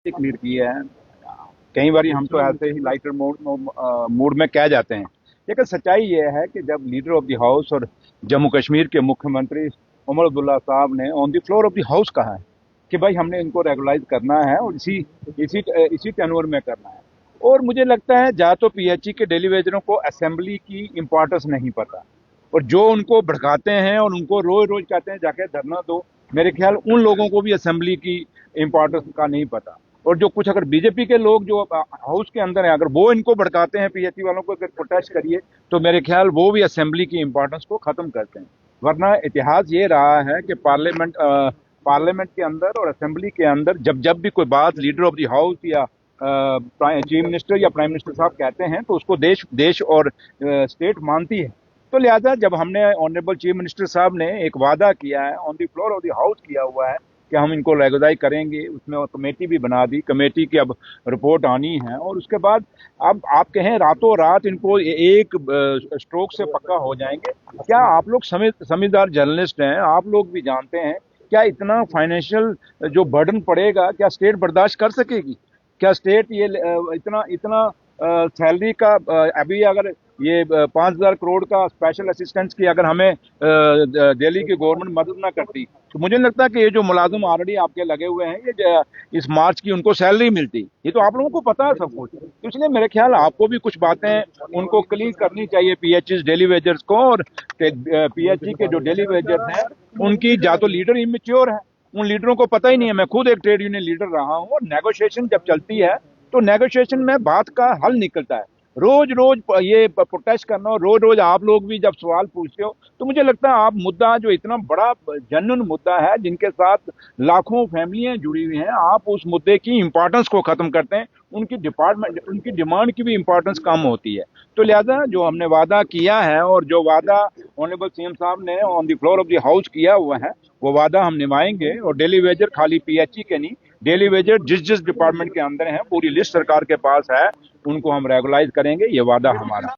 Clear किया है। कई बार हम तो ऐसे ही लाइटर मूड में कह जाते हैं, लेकिन सच्चाई ये है कि जब लीडर ऑफ द हाउस और जम्मू कश्मीर के मुख्यमंत्री उमर अब्दुल्ला साहब ने on the floor of the house कहा है कि भाई हमने इनको रेगुलाइज करना है और इसी इसी इसी टेन्योर में करना है। और मुझे लगता है या तो पीएचई के डेली वेजरों को असेंबली की इंपॉर्टेंस नहीं पता, और जो उनको भड़काते हैं और उनको रोज रोज कहते हैं जाके धरना दो, मेरे ख्याल उन लोगों को भी असेंबली की इंपॉर्टेंस का नहीं पता। और जो कुछ अगर बीजेपी के लोग जो हाउस के अंदर हैं, अगर वो इनको भड़काते हैं पीएचई वालों को अगर प्रोटेस्ट करिए, तो मेरे ख्याल वो भी असेंबली की इंपॉर्टेंस को खत्म करते हैं। वरना इतिहास ये रहा है कि पार्लियामेंट के अंदर और असेंबली के अंदर जब जब भी कोई बात लीडर ऑफ द हाउस या चीफ मिनिस्टर या प्राइम मिनिस्टर साहब कहते हैं तो उसको देश देश और स्टेट मानती है। तो लिहाजा जब हमने ऑनरेबल चीफ मिनिस्टर साहब ने एक वादा किया है, on the floor of the house किया हुआ है कि हम इनको रेगुलाइज करेंगे, उसमें कमेटी भी बना दी, कमेटी की अब रिपोर्ट आनी है और उसके बाद अब आप कहें रातों रात इनको एक स्ट्रोक से पक्का हो जाएंगे। क्या आप लोग समझदार जर्नलिस्ट हैं, आप लोग भी जानते हैं क्या इतना फाइनेंशियल जो बर्डन पड़ेगा क्या स्टेट बर्दाश्त कर सकेगी? क्या स्टेट ये इतना इतना सैलरी का अभी अगर ये 5,000 करोड़ का स्पेशल असिस्टेंस की अगर हमें दिल्ली की गवर्नमेंट मदद ना करती, तो मुझे नहीं लगता कि ये जो मुलाजिम ऑलरेडी आपके लगे हुए हैं ये इस मार्च की उनको सैलरी मिलती। ये तो आप लोगों को पता है सब कुछ। तो इसलिए मेरे ख्याल आपको भी कुछ बातें उनको क्लियर करनी चाहिए, पीएचई डेली वेजर्स को। और पीएचई के जो डेली वेजर्स हैं उनकी या तो लीडर इमेच्योर है, उन लीडरों को पता ही नहीं है। मैं खुद एक ट्रेड यूनियन लीडर रहा हूँ, और नेगोशिएशन जब चलती है तो नेगोशिएशन में बात का हल निकलता है। रोज रोज ये प्रोटेस्ट करना और रोज रोज आप लोग भी जब सवाल पूछते हो, तो मुझे लगता है आप मुद्दा जो इतना बड़ा जनून मुद्दा है जिनके साथ लाखों फैमिलियां जुड़ी हुई हैं, आप उस मुद्दे की इंपॉर्टेंस को खत्म करते हैं, उनकी डिमांड की भी इंपॉर्टेंस कम होती है। तो लिहाजा जो हमने वादा किया है और जो वादा ऑनरेबल सीएम साहब ने on the floor of the house किया हुआ है, वो वादा हम निभाएंगे। और डेली वेजर खाली पीएचई के नहीं, डेली वेजर जिस जिस डिपार्टमेंट के अंदर हैं पूरी लिस्ट सरकार के पास है, उनको हम रेगुलाइज करेंगे, ये वादा हमारा।